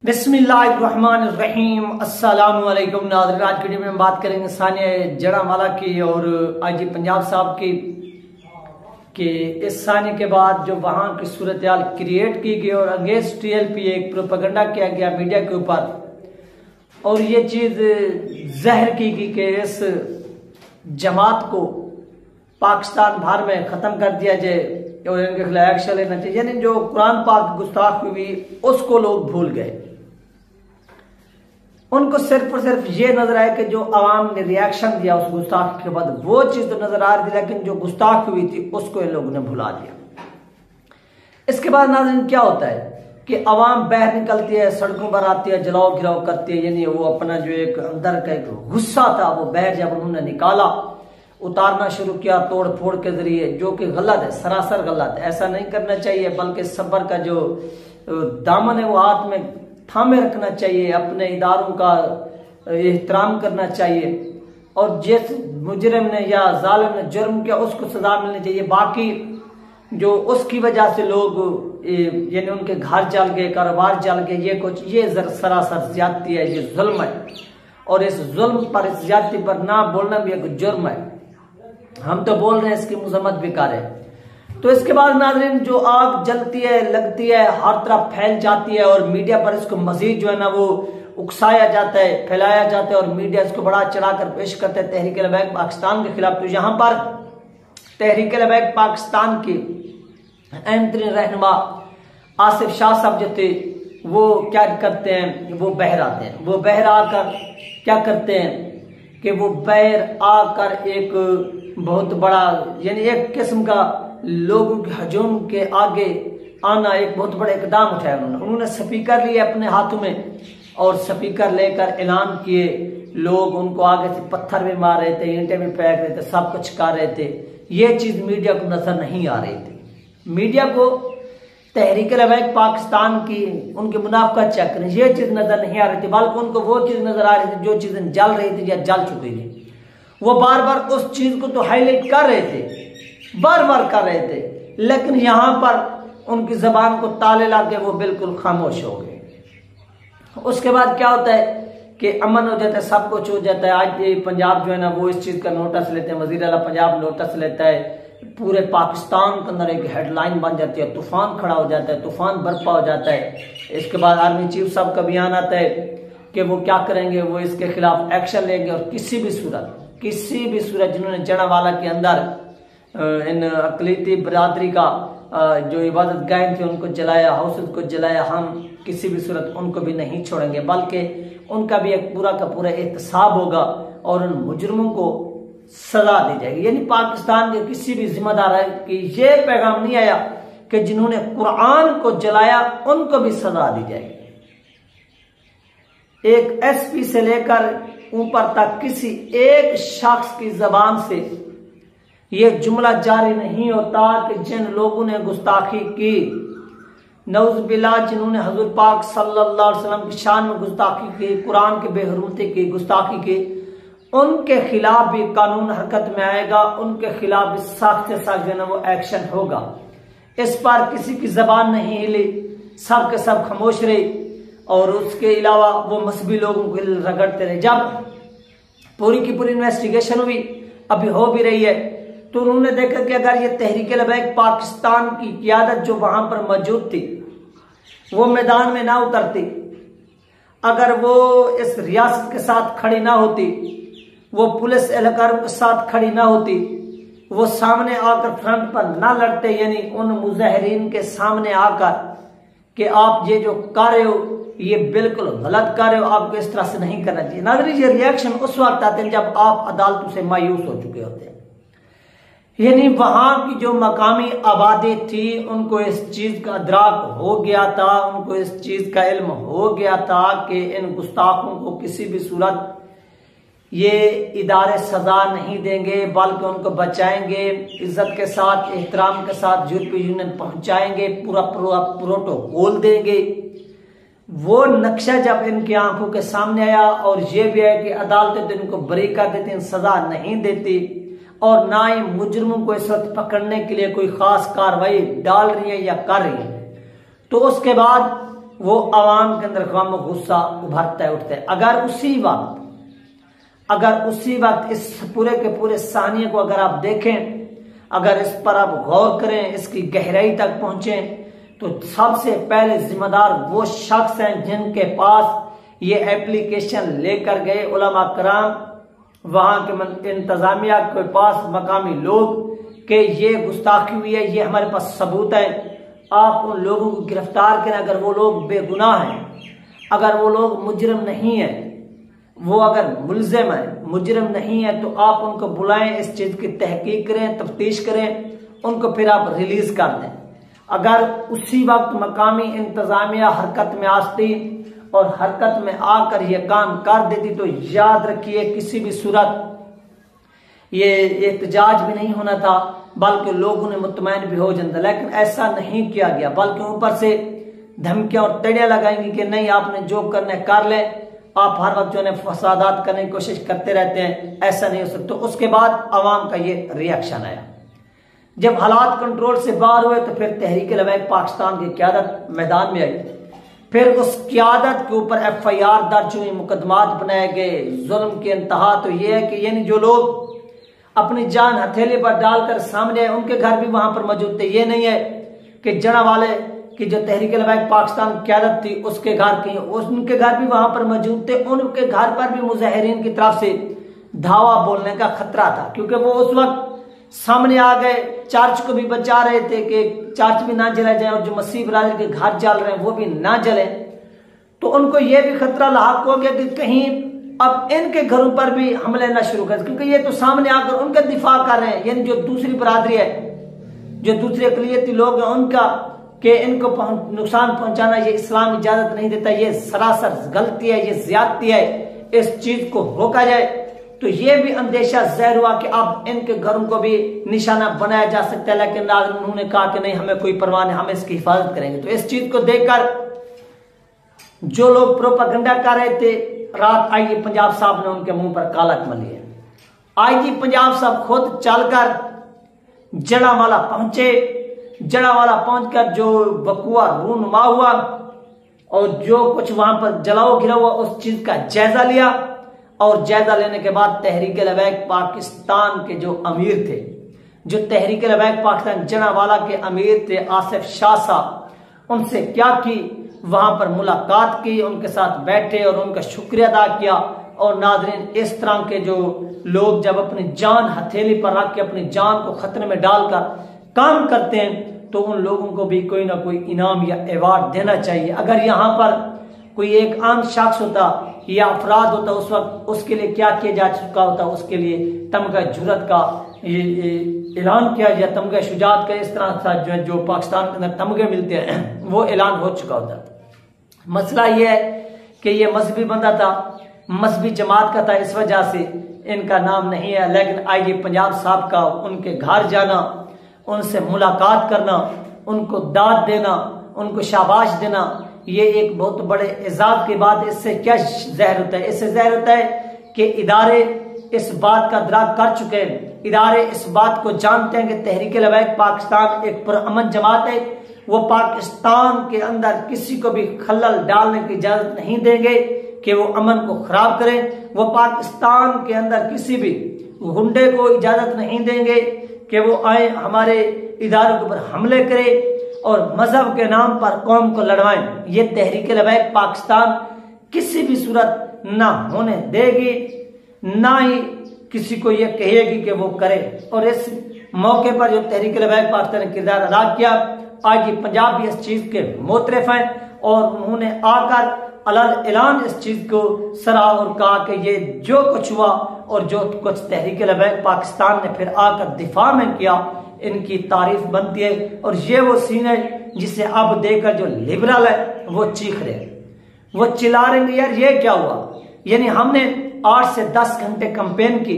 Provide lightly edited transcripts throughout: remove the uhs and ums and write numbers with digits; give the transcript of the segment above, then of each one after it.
बिस्मिल्लाहिर्रहमानिर्रहीम। अस्सलामु अलैकुम नाज़रीन, आज की वीडियो में हम बात करेंगे सानिया जड़ावाला की और आईजी पंजाब साहब की कि इस सानिया के बाद जो वहां की सूरत हाल क्रिएट की गई और अगेंस्ट टीएलपी एक प्रोपेगेंडा किया गया मीडिया के ऊपर और ये चीज जहर की गई कि इस जमात को पाकिस्तान भर में खत्म कर दिया जाए और इनके खिलाफ एक्शन लेना चाहिए। यानी जो कुरान पाक गुस्ताखी हुई उसको लोग भूल गए, उनको सिर्फ और सिर्फ ये नजर आया कि जो आवाम ने रिएक्शन दिया उस गुस्ताखी के बाद वो चीज तो नजर आ रही थी, लेकिन जो गुस्ताखी हुई थी उसको इन लोगों ने भुला दिया। इसके बाद नाज़रीन क्या होता है कि आवाम बाहर निकलती है, सड़कों पर आती है, जलाओ गिराव करती है। यानी वो अपना जो एक अंदर का एक गुस्सा था वो बाहर जब उन्होंने निकाला, उतारना शुरू किया तोड़ फोड़ के जरिए, जो कि गलत है, सरासर गलत है। ऐसा नहीं करना चाहिए, बल्कि सब्र का जो दामन है वो हाथ में थामे रखना चाहिए, अपने इदारों का एहतराम करना चाहिए और जिस मुजरिम ने या जालिम ने जुर्म किया उसको सजा मिलनी चाहिए। बाकी जो उसकी वजह से लोग यानी उनके घर जल गए, कारोबार जल गए, ये कुछ ये सरासर ज्यादती है, ये जुल्म है और इस जुल्म पर, इस ज्यादती पर ना बोलना भी एक जुर्म है। हम तो बोल रहे हैं, इसकी मजम्मत भी कर रहे हैं। तो इसके बाद नाज़रीन जो आग जलती है, लगती है, हर तरफ फैल जाती है और मीडिया पर इसको मजीद जो है ना वो उकसाया जाता है, फैलाया जाता है और मीडिया इसको बड़ा चढ़ाकर पेश करता है तहरीक लबैक पाकिस्तान के खिलाफ। तो यहाँ पर तहरीक लबैक पाकिस्तान के अहम तरीन रहनुमा आसिफ शाह साहब जो थे वो क्या करते हैं, वो बहर आते हैं। वो बहर आकर क्या करते हैं कि वो बहर आकर एक बहुत बड़ा यानी एक किस्म का लोगों के हजूम के आगे आना, एक बहुत बड़ा इकदाम उठाया उन्होंने स्पीकर लिए अपने हाथों में और स्पीकर लेकर ऐलान किए। लोग उनको आगे से पत्थर भी मार रहे थे, ईंटें भी फेंक रहे थे, सब कुछ कर रहे थे। ये चीज मीडिया को नजर नहीं आ रही थी। मीडिया को तहरीक लबैक पाकिस्तान की उनके मुनाफा चेक करें, ये चीज नजर नहीं आ रही थी, बल्कि उनको वो चीज नजर आ रही थी जो चीजें जल रही थी या जल चुकी थी। वो बार बार उस चीज को तो हाईलाइट कर रहे थे, बार बार कर रहे थे, लेकिन यहां पर उनकी जबान को ताले लाके वो बिल्कुल खामोश हो गए। उसके बाद क्या होता है कि अमन हो जाता है, सब कुछ हो जाता है। आज पंजाब जो है ना वो इस चीज का नोटिस लेते हैं, वजीर आला पंजाब नोटिस लेता है, पूरे पाकिस्तान के अंदर एक हेडलाइन बन जाती है, तूफान खड़ा हो जाता है, तूफान बर्पा हो जाता है। इसके बाद आर्मी चीफ साहब का बयान आता है कि वो क्या करेंगे, वो इसके खिलाफ एक्शन लेंगे और किसी भी सूरत जिन्होंने जड़ावाला के अंदर इन अकलीती बरादरी का जो इबादत गाह थे उनको जलाया, हाउसेज को जलाया, हम किसी भी सूरत उनको भी नहीं छोड़ेंगे, बल्कि उनका भी एक पूरा का पूरा एहतसाब होगा और उन मुजरिमों को सजा दी जाएगी। यानी पाकिस्तान के किसी भी जिम्मेदार है कि ये पैगाम नहीं आया कि जिन्होंने कुरान को जलाया उनको भी सजा दी जाएगी। एक एसपी से लेकर ऊपर तक किसी एक शख्स की जबान से यह जुमला जारी नहीं होता कि जिन लोगों ने गुस्ताखी की, नौज़ुबिल्लाह, जिन्होंने हजूर पाक सल्लल्लाहु अलैहि वसल्लम की शान में गुस्ताखी की, कुरान की बेहुरमती की, गुस्ताखी की, उनके खिलाफ भी कानून हरकत में आएगा, उनके खिलाफ भी सख्त से सख्त जो है वो एक्शन होगा। इस पर किसी की जबान नहीं हिली, सब के सब खामोश रहे और उसके अलावा वो मजहबी लोगों को रगड़ते रहे। जब पूरी की पूरी इन्वेस्टिगेशन हुई, अभी हो भी रही है, तो उन्होंने देखा कि अगर ये तहरीक लबैक पाकिस्तान की क़यादत जो वहां पर मौजूद थी वो मैदान में ना उतरती, अगर वो इस रियासत के साथ खड़ी ना होती, वो पुलिस एहलकारों के साथ खड़ी ना होती, वो सामने आकर फ्रंट पर ना लड़ते, यानी उन मुजाहिरीन के सामने आकर कि आप ये जो कर रहे हो ये बिल्कुल गलत कर रहे हो, आपको इस तरह से नहीं करना चाहिए। नाज़रीन ये रिएक्शन उस वक्त आते हैं जब आप अदालतों से मायूस हो चुके होते हैं। यानी वहां की जो मकामी आबादी थी उनको इस चीज का अदराक हो गया था, उनको इस चीज का इल्म हो गया था कि इन गुस्ताखों को किसी भी सूरत ये इदारे सजा नहीं देंगे, बल्कि उनको बचाएंगे, इज्जत के साथ, एहतराम के साथ यूरोपीय यूनियन पहुंचाएंगे, पूरा प्रोटोकॉल देंगे। वो नक्शा जब इनकी आंखों के सामने आया और ये भी है कि अदालतें तो इनको बरी कर देती, सजा नहीं देती और ना ही मुजरिमों को इस वक्त पकड़ने के लिए कोई खास कार्रवाई डाल रही है या कर रही है, तो उसके बाद वो आवाम के अंदर ग़म गुस्सा उभरता है, उठता है। अगर उसी वक्त इस पूरे के पूरे सानिए को अगर आप देखें, अगर इस पर आप गौर करें, इसकी गहराई तक पहुंचें, तो सबसे पहले जिम्मेदार वो शख्स हैं जिनके पास ये एप्लीकेशन लेकर गए उलमा कराम, वहां के इंतजामिया के पास मकामी लोग, कि ये गुस्ताखी हुई है, ये हमारे पास सबूत है, आप उन लोगों को गिरफ्तार करें। अगर वो लोग बेगुनाह हैं, अगर वो लोग मुजरिम नहीं है, वो अगर मुलजिम है, मुजरिम नहीं है, तो आप उनको बुलाएं, इस चीज की तहकीक करें, तफ्तीश करें, उनको फिर आप रिलीज कर दें। अगर उसी वक्त मकामी इंतजामिया हरकत में आती और हरकत में आकर ये काम कर देती, तो याद रखिए किसी भी सूरत ये एहतजाज भी नहीं होना था, बल्कि लोगों ने मुतमईन भी हो जाता। लेकिन ऐसा नहीं किया गया, बल्कि ऊपर से धमकियां और तड़ियां लगाएंगी कि नहीं, आपने जो करना कर ले, आप हर वक्त जो है फसादात करने की कोशिश करते रहते हैं, ऐसा नहीं हो सकता। तो उसके बाद अवाम का ये रिएक्शन आया। जब हालात कंट्रोल से बाहर हुए तो फिर तहरीक लबैक पाकिस्तान की क़यादत मैदान में आई। फिर उस क़यादत के ऊपर FIR दर्ज हुई, मुकदमात बनाए गए। जुल्म की इंतहा तो ये है कि यानी जो लोग अपनी जान हथेली पर डालकर सामने आए, उनके घर भी वहां पर मौजूद थे। ये नहीं है कि जना वाले की जो तहरीक लबैक पाकिस्तान की क़यादत थी उसके घर की, उनके घर भी वहां पर मौजूद थे। उनके घर पर भी मुजाहिरीन की तरफ से धावा बोलने का खतरा था, क्योंकि वो उस वक्त सामने आ गए, चर्च को भी बचा रहे थे कि चर्च भी ना जला जाए और जो मसीह बरादरी के घर जल रहे हैं वो भी ना जले। तो उनको ये भी खतरा लाहक हो गया कि कहीं अब इनके घरों पर भी हमले ना शुरू कर, क्योंकि ये तो सामने आकर उनका दिफा कर रहे हैं। यानी जो दूसरी बरादरी है, जो दूसरे अक़लियती लोग हैं, उनका कि इनको नुकसान पहुंचाना ये इस्लाम इजाजत नहीं देता, ये सरासर गलती है, ये ज्यादती है, इस चीज को रोका जाए। तो ये भी अंदेशा ज़ाहिर हुआ कि अब इनके घरों को भी निशाना बनाया जा सकता है। लेकिन उन्होंने कहा कि नहीं, हमें कोई परवाह नहीं, हम इसकी हिफाजत करेंगे। तो इस चीज को देखकर जो लोग प्रोपेगेंडा कर रहे थे, रात IG पंजाब साहब ने उनके मुंह पर काला मल लिया। IG पंजाब साहब खुद चलकर जड़ावाला पहुंचे। जड़ावाला पहुंचकर जो वकुआ रूनुमा हुआ और जो कुछ वहां पर जलाओ गिरा हुआ, उस चीज का जायजा लिया। और जायजा लेने के बाद तहरीक लबैक पाकिस्तान के जो अमीर थे, जो तहरीक लबैक पाकिस्तान जड़ावाला के अमीर थे आसिफ शाह साहब, उनसे क्या की, वहां पर मुलाकात की, उनके साथ बैठे और उनका शुक्रिया अदा किया। और नाज़रीन, इस तरह के जो लोग जब अपनी जान हथेली पर रख के अपनी जान को खतरे में डालकर काम करते हैं, तो उन लोगों को भी कोई ना कोई इनाम या अवार्ड देना चाहिए। अगर यहाँ पर कोई एक आम शख्स होता या अफराद होता, उस वक्त उसके लिए क्या किया जा चुका होता, उसके लिए तमगा जुरत का ऐलान किया जाए, तमगा शुजात का, इस तरह का जो पाकिस्तान के अंदर तमगे मिलते हैं वो ऐलान हो चुका होता। मसला यह है कि ये मजहबी बंदा था, मजहबी जमात का था, इस वजह से इनका नाम नहीं है। लेकिन IG पंजाब साहब का उनके घर जाना, उनसे मुलाकात करना, उनको दाद देना, उनको शाबाश देना, ये एक बहुत बड़े एजाज की बात है। इससे क्या ज़ाहिर होता है? इससे ज़ाहिर होता है कि इदारे इस बात का इदराक कर चुके हैं, इदारे इस बात को जानते हैं कि तहरीक लबैक पाकिस्तान एक पुरअमन जमात है। वो पाकिस्तान के अंदर किसी को भी खलल डालने की इजाजत नहीं देंगे कि वो अमन को खराब करें। वो पाकिस्तान के अंदर किसी भी गुंडे को इजाजत नहीं देंगे कि वो आए हमारे इदारों के ऊपर हमले करें और मजहब के नाम पर कौम को लड़वाएं। ये तहरीक लबैक पाकिस्तान किसी भी सूरत ना होने देगी, ना ही किसी को ये कहेगी कि वो करे। और इस मौके पर जो तहरीक लबैक पाकिस्तान ने किरदार अदा किया, आज ये पंजाब भी इस चीज के मोतरफ हैं और उन्होंने आकर अलग ऐलान इस चीज को सराहा और कहा कि ये जो कुछ हुआ और जो कुछ तहरीक लबैक पाकिस्तान ने फिर आकर दिफा में किया, इनकी तारीफ बनती है। और ये वो सीन है जिसे अब देखकर जो लिबरल है वो चीख रहे, वो चिल्ला रहे, यार ये क्या हुआ। यानी हमने 8 से 10 घंटे कैंपेन की,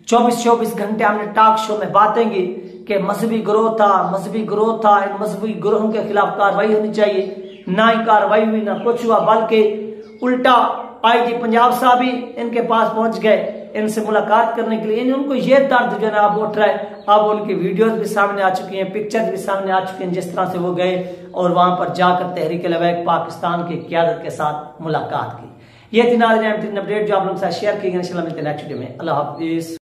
24-24 घंटे हमने टॉक शो में बातें की कि मजहबी गिरोह था, मजहबी गिरोह था, इन मजहबी गिरोहों के खिलाफ कार्रवाई होनी चाहिए। ना ही कार्रवाई हुई, ना कुछ हुआ, बल्कि उल्टा IG पंजाब साहब ही इनके पास पहुंच गए इनसे मुलाकात करने के लिए। उनको ये दर्द जनाब उठ रहा है, अब उनकी वीडियोस भी सामने आ चुकी हैं, पिक्चर्स भी सामने आ चुकी हैं, जिस तरह से वो गए और वहां पर जाकर तहरीक लबैक पाकिस्तान की क़यादत के साथ मुलाकात की। ये थी नाज़रीन अपडेट जो आप लोगों के साथ शेयर की गई। इंशाल्लाह मिलते हैं नेक्स्ट वीडियो में। अल्लाह हाफिज।